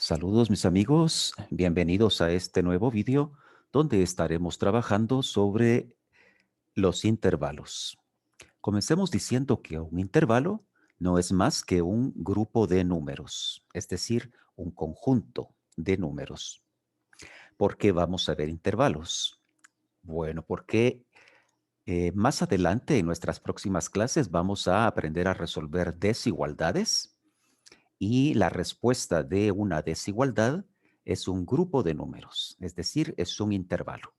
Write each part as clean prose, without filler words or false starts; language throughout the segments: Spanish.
Saludos mis amigos, bienvenidos a este nuevo vídeo donde estaremos trabajando sobre los intervalos. Comencemos diciendo que un intervalo no es más que un grupo de números, es decir, un conjunto de números. ¿Por qué vamos a ver intervalos? Bueno, porque más adelante en nuestras próximas clases vamos a aprender a resolver desigualdades y la respuesta de una desigualdad es un grupo de números, es decir, es un intervalo.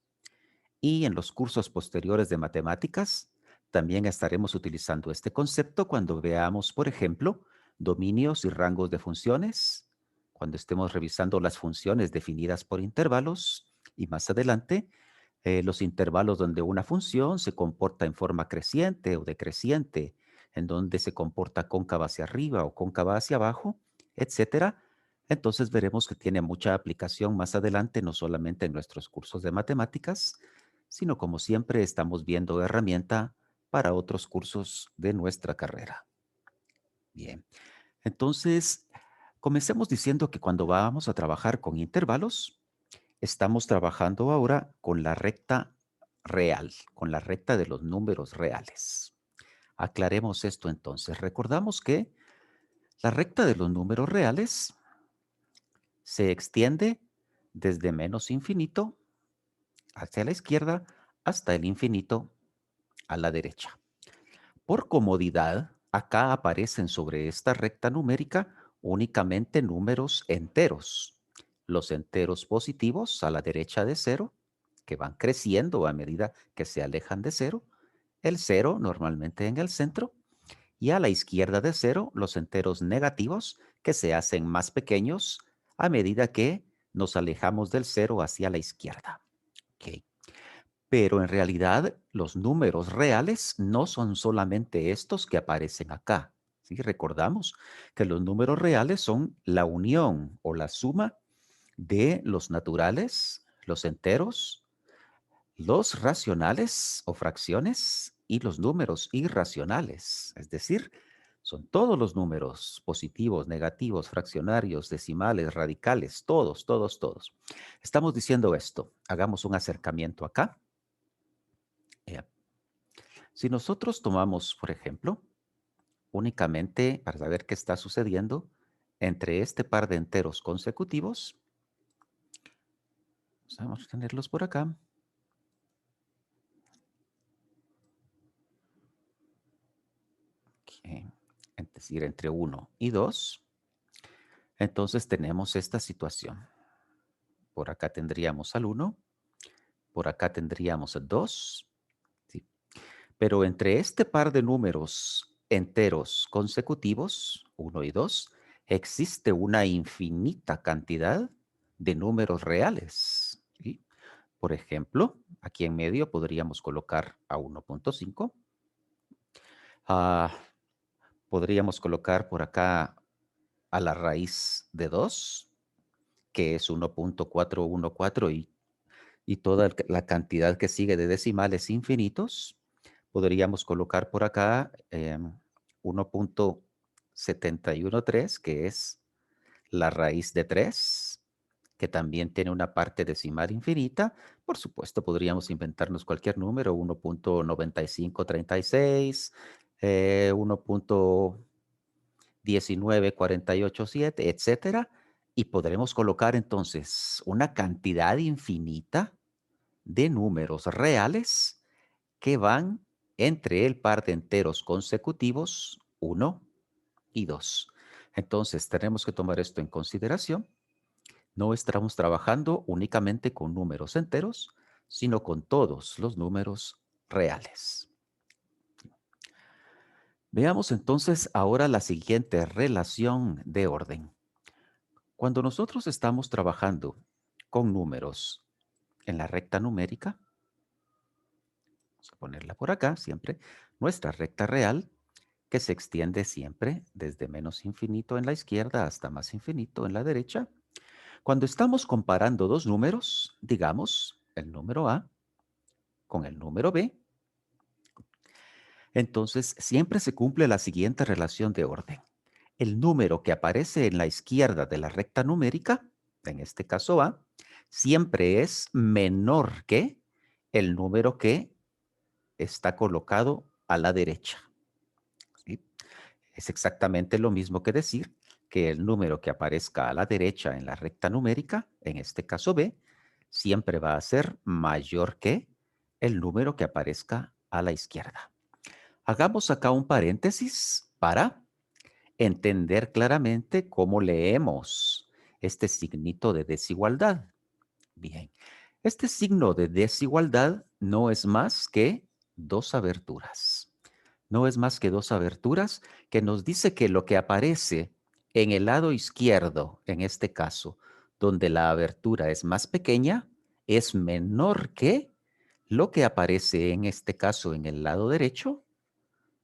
Y en los cursos posteriores de matemáticas también estaremos utilizando este concepto cuando veamos, por ejemplo, dominios y rangos de funciones, cuando estemos revisando las funciones definidas por intervalos y más adelante los intervalos donde una función se comporta en forma creciente o decreciente, en donde se comporta cóncava hacia arriba o cóncava hacia abajo, etcétera. Entonces veremos que tiene mucha aplicación más adelante, no solamente en nuestros cursos de matemáticas, sino como siempre estamos viendo herramienta para otros cursos de nuestra carrera. Bien, entonces comencemos diciendo que cuando vamos a trabajar con intervalos, estamos trabajando ahora con la recta real, con la recta de los números reales. Aclaremos esto entonces. Recordamos que la recta de los números reales se extiende desde menos infinito hacia la izquierda hasta el infinito a la derecha. Por comodidad, acá aparecen sobre esta recta numérica únicamente números enteros. Los enteros positivos a la derecha de cero, que van creciendo a medida que se alejan de cero. El cero normalmente en el centro. Y a la izquierda de cero, los enteros negativos que se hacen más pequeños a medida que nos alejamos del cero hacia la izquierda. Ok. Pero en realidad los números reales no son solamente estos que aparecen acá. ¿Sí? Recordamos que los números reales son la unión o la suma de los naturales, los enteros, los racionales o fracciones y los números irracionales. Es decir, son todos los números positivos, negativos, fraccionarios, decimales, radicales, todos, todos, todos. Estamos diciendo esto. Hagamos un acercamiento acá. Si nosotros tomamos, por ejemplo, únicamente para saber qué está sucediendo entre este par de enteros consecutivos, vamos a tenerlos por acá. Okay. Es decir, entre 1 y 2. Entonces tenemos esta situación. Por acá tendríamos al 1, por acá tendríamos al 2. ¿Sí? Pero entre este par de números enteros consecutivos, 1 y 2, existe una infinita cantidad de números reales. ¿Sí? Por ejemplo, aquí en medio podríamos colocar a 1.5. Podríamos colocar por acá a la raíz de 2, que es 1.414 y toda la cantidad que sigue de decimales infinitos. Podríamos colocar por acá 1.713, que es la raíz de 3, que también tiene una parte decimal infinita. Por supuesto, podríamos inventarnos cualquier número, 1.9536, 1.19487, etcétera, y podremos colocar entonces una cantidad infinita de números reales que van entre el par de enteros consecutivos 1 y 2. Entonces, tenemos que tomar esto en consideración. No estamos trabajando únicamente con números enteros, sino con todos los números reales. Veamos entonces ahora la siguiente relación de orden. Cuando nosotros estamos trabajando con números en la recta numérica, vamos a ponerla por acá siempre, nuestra recta real, que se extiende siempre desde menos infinito en la izquierda hasta más infinito en la derecha. Cuando estamos comparando dos números, digamos el número A con el número B, entonces siempre se cumple la siguiente relación de orden. el número que aparece en la izquierda de la recta numérica, en este caso A, siempre es menor que el número que está colocado a la derecha. ¿Sí? Es exactamente lo mismo que decir que el número que aparezca a la derecha en la recta numérica, en este caso B, siempre va a ser mayor que el número que aparezca a la izquierda. Hagamos acá un paréntesis para entender claramente cómo leemos este signito de desigualdad. Bien, este signo de desigualdad no es más que dos aberturas. No es más que dos aberturas que nos dice que lo que aparece en el lado izquierdo, en este caso, donde la abertura es más pequeña, es menor que lo que aparece en este caso en el lado derecho,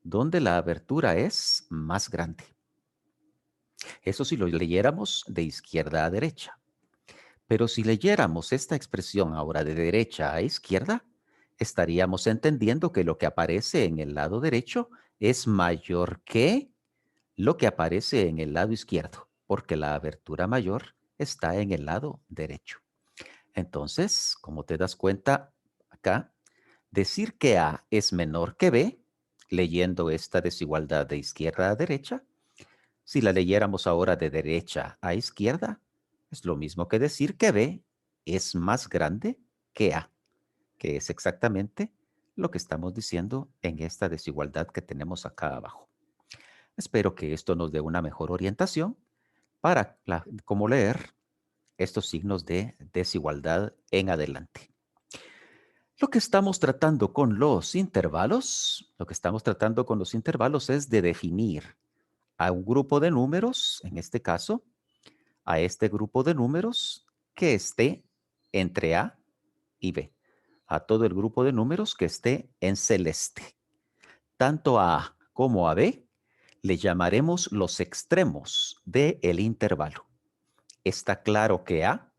donde la abertura es más grande. Eso si lo leyéramos de izquierda a derecha. Pero si leyéramos esta expresión ahora de derecha a izquierda, estaríamos entendiendo que lo que aparece en el lado derecho es mayor que lo que aparece en el lado izquierdo, porque la abertura mayor está en el lado derecho. Entonces, como te das cuenta acá, decir que A es menor que B, leyendo esta desigualdad de izquierda a derecha, si la leyéramos ahora de derecha a izquierda, es lo mismo que decir que B es más grande que A, que es exactamente lo que estamos diciendo en esta desigualdad que tenemos acá abajo. Espero que esto nos dé una mejor orientación para cómo leer estos signos de desigualdad en adelante. Lo que estamos tratando con los intervalos, es de definir a un grupo de números, en este caso, a este grupo de números que esté entre A y B, a todo el grupo de números que esté en celeste. Tanto a A como a B le llamaremos los extremos del intervalo. Está claro que A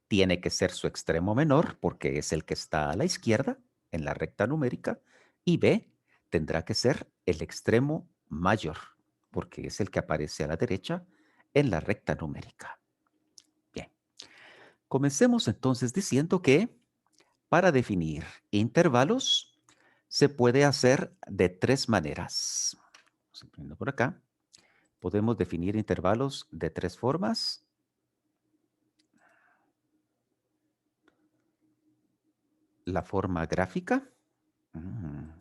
tiene que ser su extremo menor porque es el que está a la izquierda en la recta numérica y B tendrá que ser el extremo mayor porque es el que aparece a la derecha en la recta numérica. Bien, comencemos entonces diciendo que para definir intervalos se puede hacer de tres maneras. Vamos a ponerlo por acá. Podemos definir intervalos de tres formas. La forma gráfica. Mm.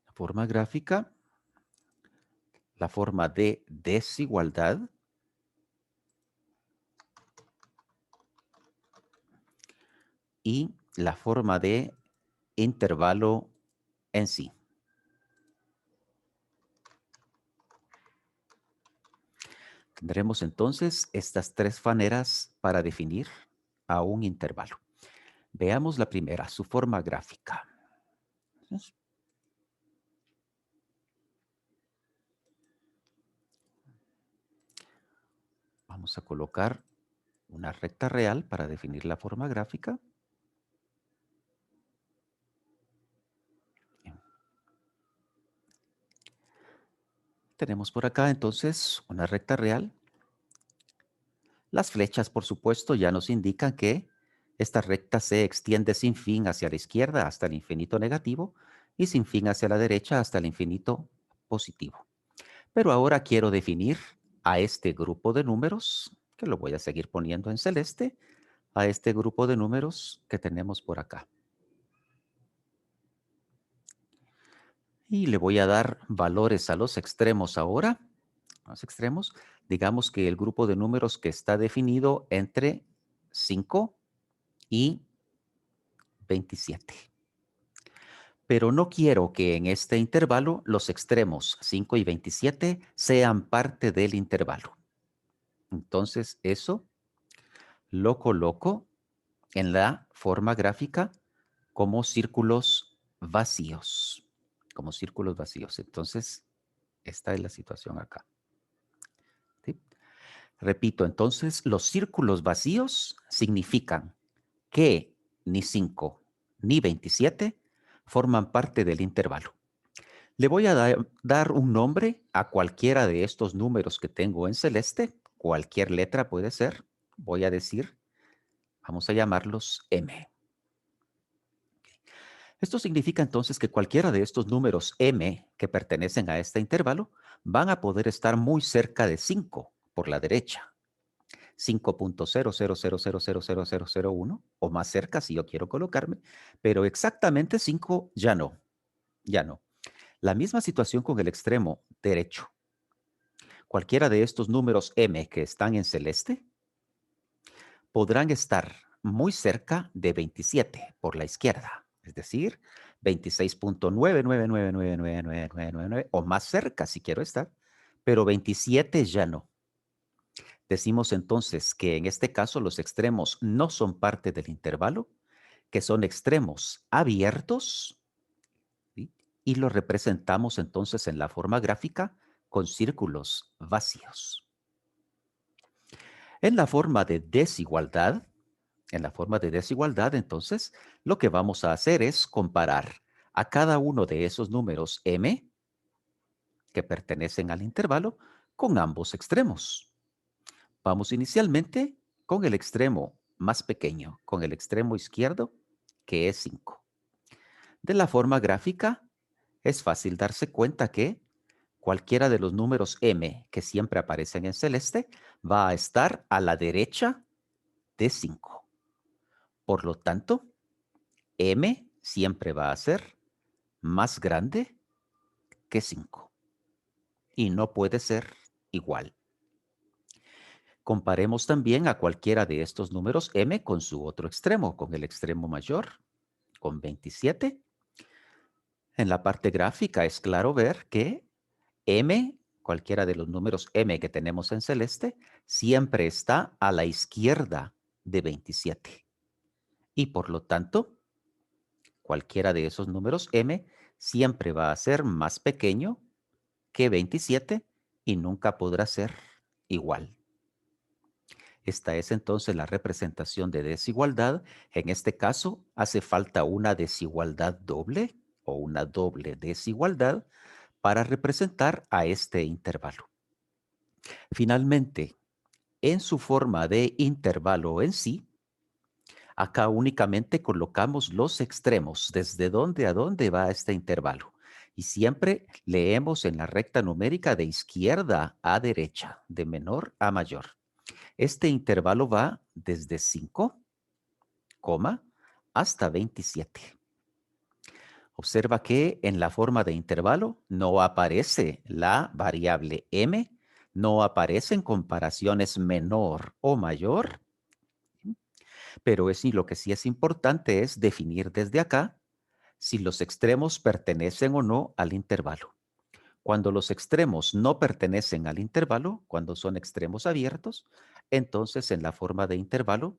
La forma gráfica, la forma de desigualdad y la forma de intervalo en sí. Tendremos entonces estas tres maneras para definir a un intervalo. Veamos la primera, su forma gráfica. Vamos a colocar una recta real para definir la forma gráfica. Tenemos por acá entonces una recta real. Las flechas, por supuesto, ya nos indican que esta recta se extiende sin fin hacia la izquierda hasta el infinito negativo y sin fin hacia la derecha hasta el infinito positivo. Pero ahora quiero definir a este grupo de números, que lo voy a seguir poniendo en celeste, a este grupo de números que tenemos por acá. Y le voy a dar valores a los extremos ahora. Los extremos, digamos que el grupo de números que está definido entre 5 y 27. Pero no quiero que en este intervalo los extremos 5 y 27 sean parte del intervalo. Entonces eso lo coloco en la forma gráfica como círculos vacíos. Como círculos vacíos. Entonces, esta es la situación acá. ¿Sí? Repito, entonces, los círculos vacíos significan que ni 5 ni 27 forman parte del intervalo. Le voy a dar un nombre a cualquiera de estos números que tengo en celeste. Cualquier letra puede ser. Voy a decir, vamos a llamarlos M. Esto significa entonces que cualquiera de estos números M que pertenecen a este intervalo van a poder estar muy cerca de 5 por la derecha. 5.000000001 o más cerca si yo quiero colocarme, pero exactamente 5 ya no, ya no. La misma situación con el extremo derecho. Cualquiera de estos números M que están en celeste podrán estar muy cerca de 27 por la izquierda, es decir, 26.9999999 o más cerca si quiero estar, pero 27 ya no. Decimos entonces que en este caso los extremos no son parte del intervalo, que son extremos abiertos, ¿sí? Y los representamos entonces en la forma gráfica con círculos vacíos. En la forma de desigualdad, entonces, lo que vamos a hacer es comparar a cada uno de esos números M que pertenecen al intervalo con ambos extremos. Vamos inicialmente con el extremo más pequeño, con el extremo izquierdo, que es 5. De la forma gráfica, es fácil darse cuenta que cualquiera de los números M que siempre aparecen en celeste va a estar a la derecha de 5. Por lo tanto, M siempre va a ser más grande que 5 y no puede ser igual. Comparemos también a cualquiera de estos números M con su otro extremo, con el extremo mayor, con 27. En la parte gráfica es claro ver que M, cualquiera de los números M que tenemos en celeste, siempre está a la izquierda de 27. Y por lo tanto, cualquiera de esos números M siempre va a ser más pequeño que 27 y nunca podrá ser igual. Esta es entonces la representación de desigualdad. En este caso, hace falta una desigualdad doble o una doble desigualdad para representar a este intervalo. Finalmente, en su forma de intervalo en sí, acá únicamente colocamos los extremos, desde dónde a dónde va este intervalo. Y siempre leemos en la recta numérica de izquierda a derecha, de menor a mayor. Este intervalo va desde 5, hasta 27. Observa que en la forma de intervalo no aparece la variable m, no aparecen comparaciones menor o mayor, pero lo que sí es importante es definir desde acá si los extremos pertenecen o no al intervalo. Cuando los extremos no pertenecen al intervalo, cuando son extremos abiertos, entonces en la forma de intervalo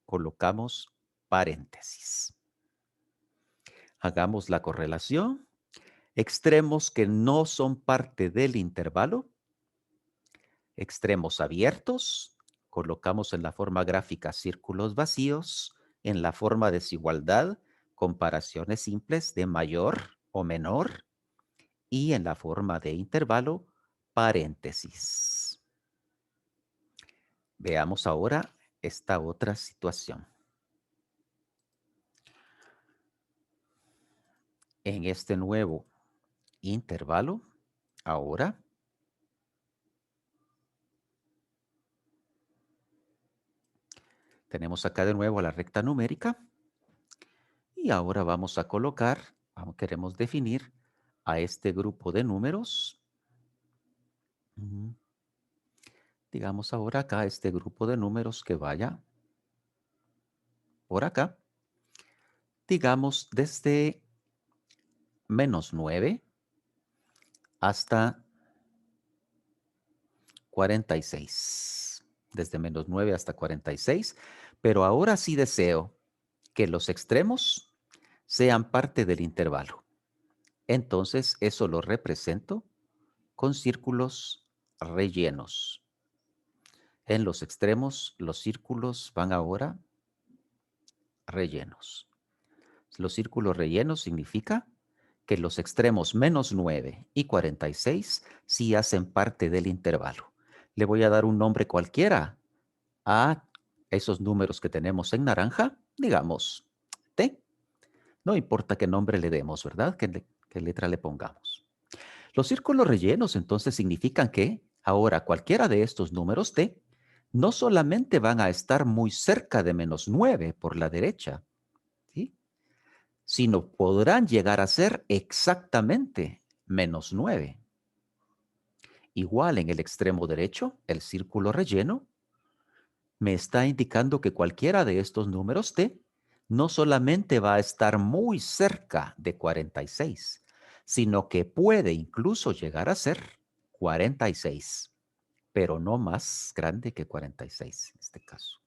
colocamos paréntesis. Hagamos la correlación. Extremos que no son parte del intervalo, extremos abiertos, colocamos en la forma gráfica círculos vacíos, en la forma desigualdad, comparaciones simples de mayor o menor, y en la forma de intervalo, paréntesis. Veamos ahora esta otra situación. En este nuevo intervalo, ahora tenemos acá de nuevo la recta numérica y ahora vamos a colocar, queremos definir a este grupo de números. Digamos ahora acá este grupo de números que vaya por acá. Digamos desde -9 hasta 46. Desde -9 hasta 46. Pero ahora sí deseo que los extremos sean parte del intervalo. Entonces eso lo represento con círculos rellenos. En los extremos, los círculos van ahora rellenos. Los círculos rellenos significa que los extremos -9 y 46 sí hacen parte del intervalo. Le voy a dar un nombre cualquiera a esos números que tenemos en naranja, digamos T. No importa qué nombre le demos, ¿verdad? ¿Qué letra le pongamos? Los círculos rellenos entonces significan que ahora cualquiera de estos números T no solamente van a estar muy cerca de -9 por la derecha, ¿sí? Sino podrán llegar a ser exactamente -9. Igual en el extremo derecho, el círculo relleno me está indicando que cualquiera de estos números T no solamente va a estar muy cerca de 46, sino que puede incluso llegar a ser 46, pero no más grande que 46 en este caso.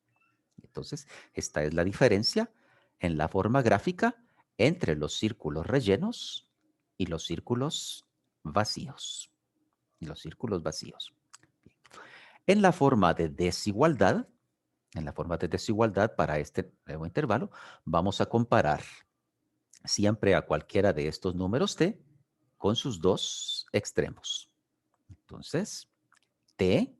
Entonces, esta es la diferencia en la forma gráfica entre los círculos rellenos y los círculos vacíos. Y los círculos vacíos. En la forma de desigualdad, para este nuevo intervalo, vamos a comparar siempre a cualquiera de estos números T con sus dos extremos. Entonces, T,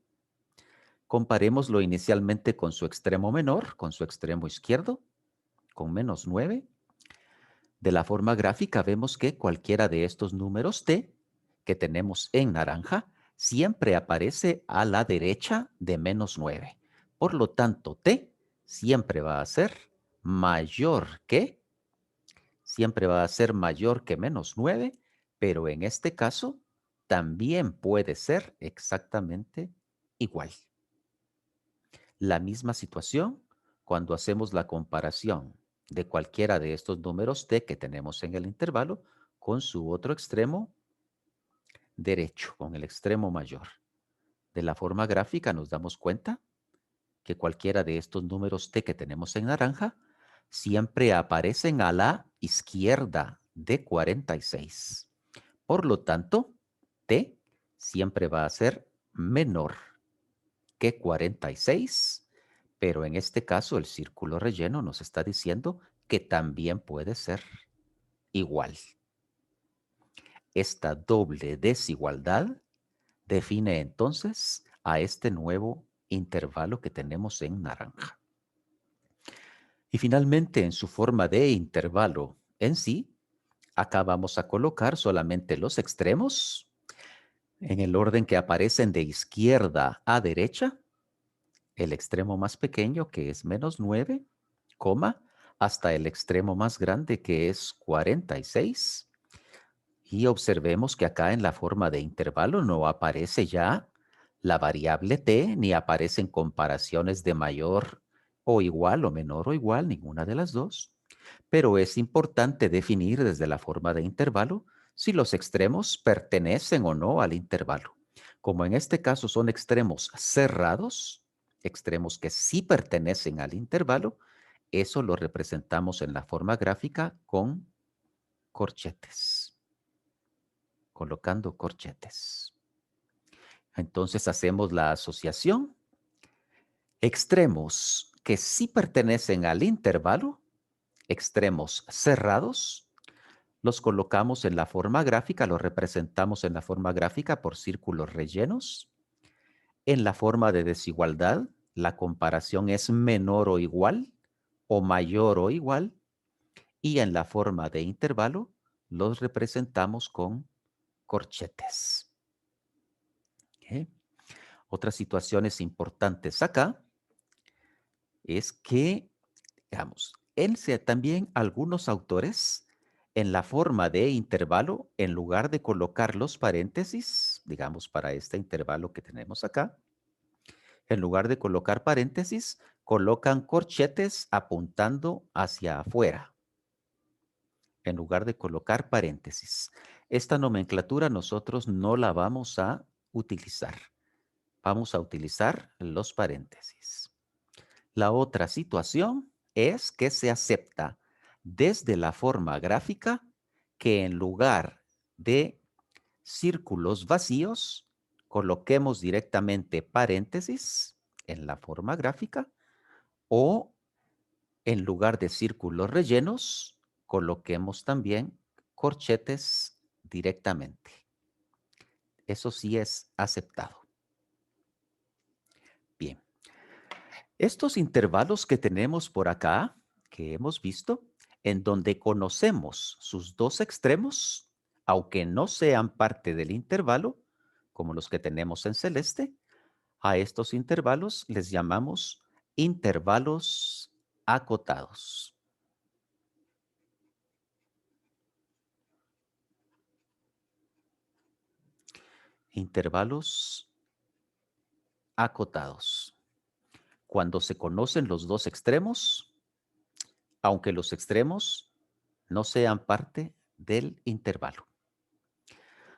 comparémoslo inicialmente con su extremo menor, con su extremo izquierdo, con -9. De la forma gráfica vemos que cualquiera de estos números T que tenemos en naranja siempre aparece a la derecha de -9. Por lo tanto, T siempre va a ser mayor que, -9, pero en este caso también puede ser exactamente igual. La misma situación cuando hacemos la comparación de cualquiera de estos números T que tenemos en el intervalo con su otro extremo derecho, con el extremo mayor. De la forma gráfica nos damos cuenta que cualquiera de estos números T que tenemos en naranja siempre aparecen a la izquierda de 46. Por lo tanto, T siempre va a ser menor que 46, pero en este caso el círculo relleno nos está diciendo que también puede ser igual. Esta doble desigualdad define entonces a este nuevo intervalo que tenemos en naranja. Y finalmente, en su forma de intervalo en sí, acá vamos a colocar solamente los extremos en el orden que aparecen de izquierda a derecha. El extremo más pequeño, que es -9, hasta el extremo más grande, que es 46. Y observemos que acá en la forma de intervalo no aparece ya la variable t, ni aparecen comparaciones de mayor o igual o menor o igual, ninguna de las dos. Pero es importante definir desde la forma de intervalo si los extremos pertenecen o no al intervalo. Como en este caso son extremos cerrados, extremos que sí pertenecen al intervalo, eso lo representamos en la forma gráfica con corchetes, colocando corchetes. Entonces hacemos la asociación. Extremos que sí pertenecen al intervalo, extremos cerrados, los colocamos en la forma gráfica, los representamos en la forma gráfica por círculos rellenos. En la forma de desigualdad, la comparación es menor o igual o mayor o igual. Y en la forma de intervalo, los representamos con corchetes. ¿Ok? Otras situaciones importantes acá es que, digamos, también algunos autores en la forma de intervalo, en lugar de colocar los paréntesis, digamos, para este intervalo que tenemos acá, en lugar de colocar paréntesis, colocan corchetes apuntando hacia afuera, en lugar de colocar paréntesis. Esta nomenclatura nosotros no la vamos a utilizar. Vamos a utilizar los paréntesis. La otra situación es que se acepta desde la forma gráfica que en lugar de círculos vacíos, coloquemos directamente paréntesis en la forma gráfica o en lugar de círculos rellenos, coloquemos también corchetes directamente. Eso sí es aceptado. Bien. Estos intervalos que tenemos por acá, que hemos visto, en donde conocemos sus dos extremos, aunque no sean parte del intervalo, como los que tenemos en celeste, a estos intervalos les llamamos intervalos acotados. Intervalos acotados. Cuando se conocen los dos extremos, aunque los extremos no sean parte del intervalo.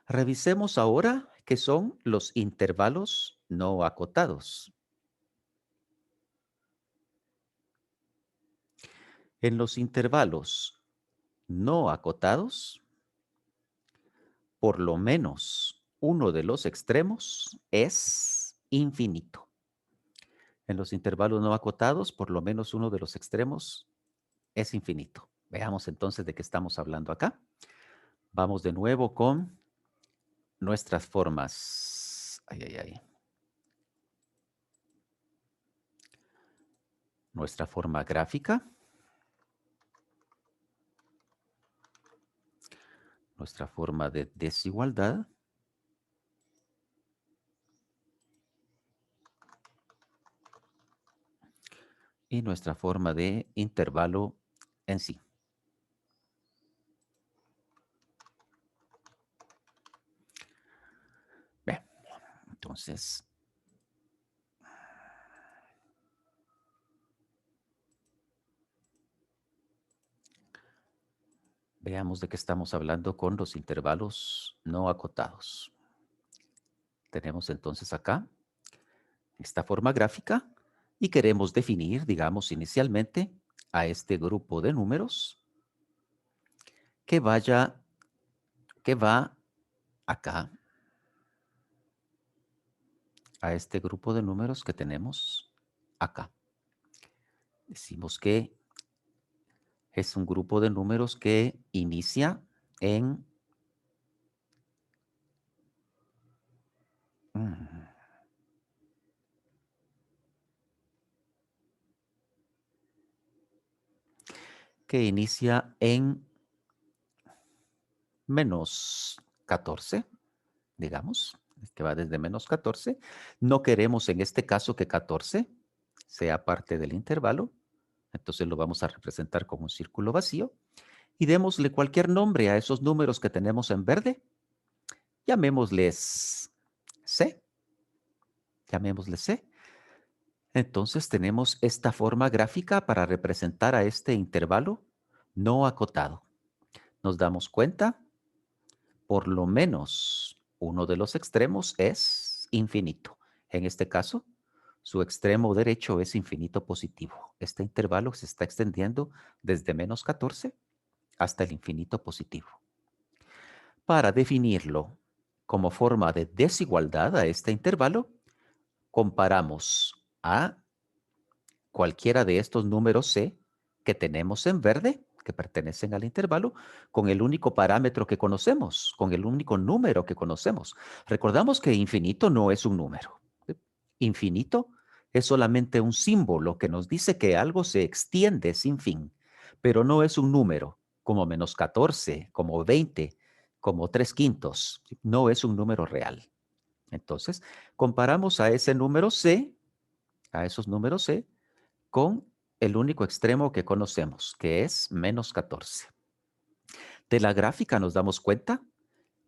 Revisemos ahora qué son los intervalos no acotados. En los intervalos no acotados, por lo menos uno de los extremos es infinito. En los intervalos no acotados, por lo menos uno de los extremos es infinito. Veamos entonces de qué estamos hablando acá. Vamos de nuevo con nuestras formas. Nuestra forma gráfica. Nuestra forma de desigualdad. Y nuestra forma de intervalo en sí. Bien, entonces, veamos de qué estamos hablando con los intervalos no acotados. Tenemos entonces acá esta forma gráfica y queremos definir, digamos, inicialmente a este grupo de números que va acá, a este grupo de números que tenemos acá. Decimos que es un grupo de números que inicia en menos 14, digamos, que va desde menos 14. No queremos en este caso que 14 sea parte del intervalo, entonces lo vamos a representar como un círculo vacío y démosle cualquier nombre a esos números que tenemos en verde. Llamémosles C. Llamémosle C. Entonces tenemos esta forma gráfica para representar a este intervalo no acotado. Nos damos cuenta, por lo menos uno de los extremos es infinito. En este caso, su extremo derecho es infinito positivo. Este intervalo se está extendiendo desde menos 14 hasta el infinito positivo. Para definirlo como forma de desigualdad a este intervalo, comparamos a cualquiera de estos números C que tenemos en verde, que pertenecen al intervalo, con el único parámetro que conocemos, con el único número que conocemos. Recordamos que infinito no es un número. ¿Sí? Infinito es solamente un símbolo que nos dice que algo se extiende sin fin, pero no es un número, como menos 14, como 20, como 3/5. ¿Sí? No es un número real. Entonces, comparamos a ese número C, a esos números C, con el único extremo que conocemos, que es menos 14. De la gráfica nos damos cuenta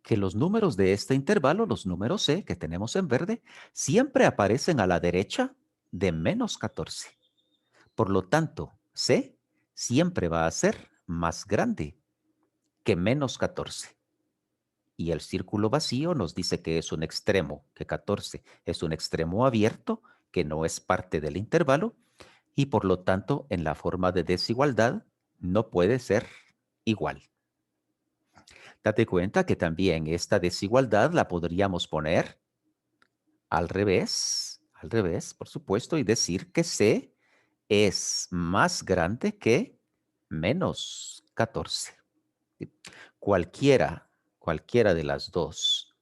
que los números de este intervalo, los números C que tenemos en verde, siempre aparecen a la derecha de menos 14. Por lo tanto, C siempre va a ser más grande que menos 14. Y el círculo vacío nos dice que es un extremo, que 14 es un extremo abierto, que no es parte del intervalo, y por lo tanto en la forma de desigualdad no puede ser igual. Date cuenta que también esta desigualdad la podríamos poner al revés, al revés, por supuesto, y decir que C es más grande que menos 14. ¿Sí? Cualquiera, cualquiera de las dos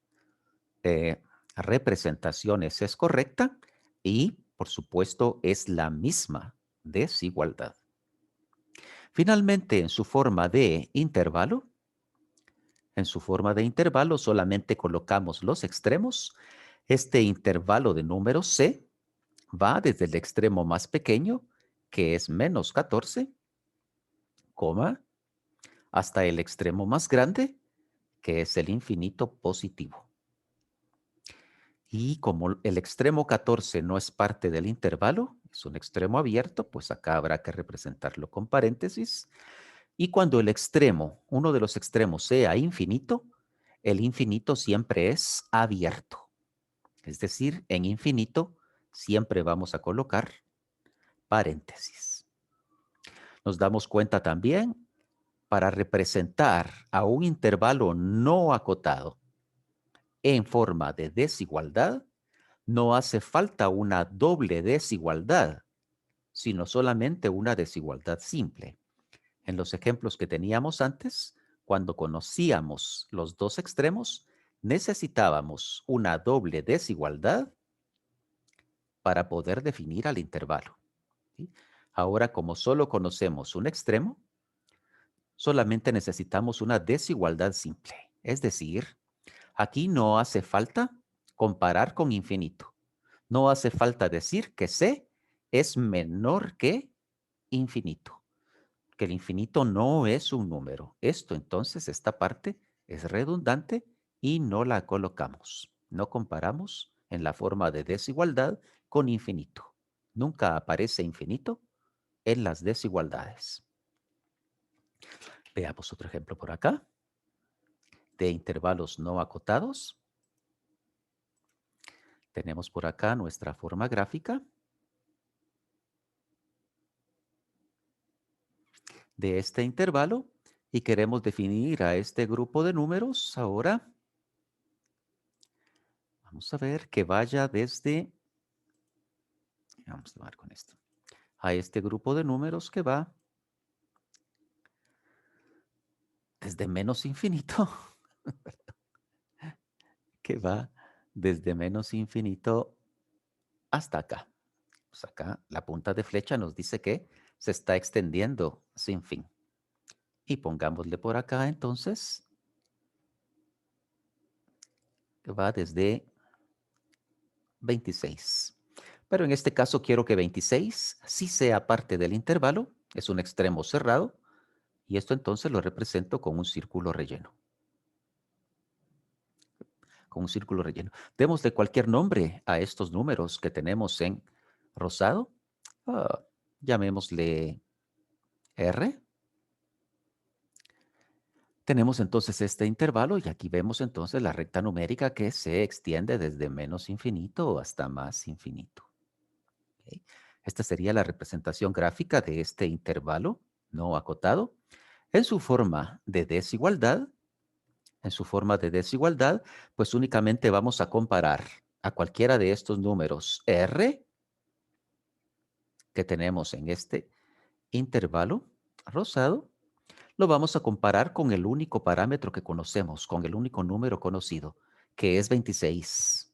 eh, representaciones es correcta y, por supuesto, es la misma desigualdad. Finalmente, en su forma de intervalo solamente colocamos los extremos. Este intervalo de número C va desde el extremo más pequeño, que es menos 14, coma, hasta el extremo más grande, que es el infinito positivo. Y como el extremo 14 no es parte del intervalo, es un extremo abierto, pues acá habrá que representarlo con paréntesis. Y cuando el extremo, uno de los extremos sea infinito, el infinito siempre es abierto. Es decir, en infinito siempre vamos a colocar paréntesis. Nos damos cuenta también, para representar a un intervalo no acotado en forma de desigualdad, no hace falta una doble desigualdad, sino solamente una desigualdad simple. En los ejemplos que teníamos antes, cuando conocíamos los dos extremos, necesitábamos una doble desigualdad para poder definir al intervalo. ¿Sí? Ahora, como solo conocemos un extremo, solamente necesitamos una desigualdad simple. Es decir, aquí no hace falta comparar con infinito. No hace falta decir que C es menor que infinito, que el infinito no es un número. Esto entonces, esta parte es redundante y no la colocamos. No comparamos en la forma de desigualdad con infinito. Nunca aparece infinito en las desigualdades. Veamos otro ejemplo por acá, de intervalos no acotados. Tenemos por acá nuestra forma gráfica de este intervalo y queremos definir a este grupo de números ahora. Vamos a ver que vaya desde, vamos a tomar con esto, a este grupo de números que va desde menos infinito, que va desde menos infinito hasta acá. Pues acá la punta de flecha nos dice que se está extendiendo sin fin. Y pongámosle por acá entonces, que va desde 26. Pero en este caso quiero que 26 sí sea parte del intervalo, es un extremo cerrado, y esto entonces lo represento con un círculo relleno. Con un círculo relleno. Démosle cualquier nombre a estos números que tenemos en rosado. Ah, llamémosle R. Tenemos entonces este intervalo y aquí vemos entonces la recta numérica que se extiende desde menos infinito hasta más infinito. ¿Ok? Esta sería la representación gráfica de este intervalo no acotado. En su forma de desigualdad, pues únicamente vamos a comparar a cualquiera de estos números R que tenemos en este intervalo rosado, lo vamos a comparar con el único parámetro que conocemos, con el único número conocido, que es 26.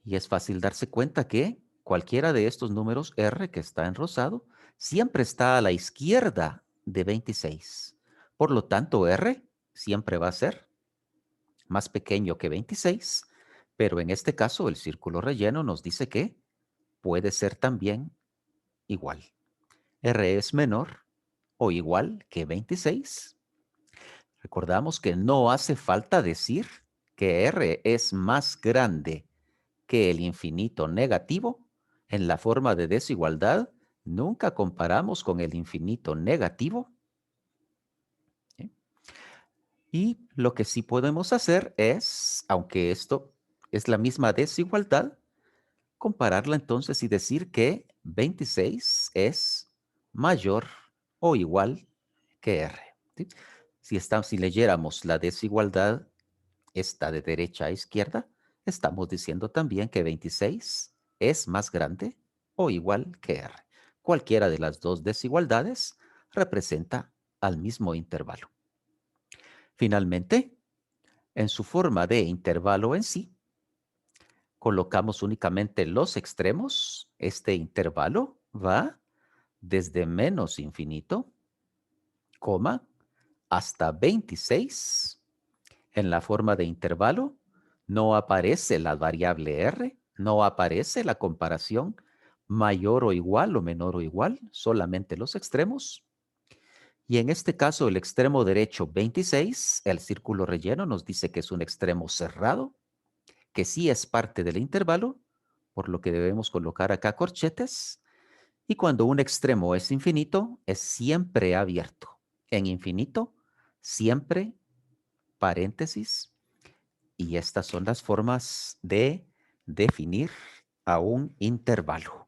Y es fácil darse cuenta que cualquiera de estos números R que está en rosado siempre está a la izquierda de 26. Por lo tanto, R siempre va a ser más pequeño que 26, pero en este caso el círculo relleno nos dice que puede ser también igual. R es menor o igual que 26. Recordamos que no hace falta decir que R es más grande que el infinito negativo. En la forma de desigualdad, nunca comparamos con el infinito negativo. ¿Sí? Y lo que sí podemos hacer es, aunque esto es la misma desigualdad, compararla entonces y decir que 26 es mayor o igual que R. ¿Sí? Si leyéramos la desigualdad, esta de derecha a izquierda, estamos diciendo también que 26 es más grande o igual que R. Cualquiera de las dos desigualdades representa al mismo intervalo. Finalmente, en su forma de intervalo en sí, colocamos únicamente los extremos. Este intervalo va desde menos infinito, coma, hasta 26. En la forma de intervalo no aparece la variable R, no aparece la comparación mayor o igual o menor o igual, solamente los extremos. Y en este caso, el extremo derecho 26, el círculo relleno nos dice que es un extremo cerrado, que sí es parte del intervalo, por lo que debemos colocar acá corchetes. Y cuando un extremo es infinito, es siempre abierto. En infinito, siempre paréntesis. Y estas son las formas de definir a un intervalo.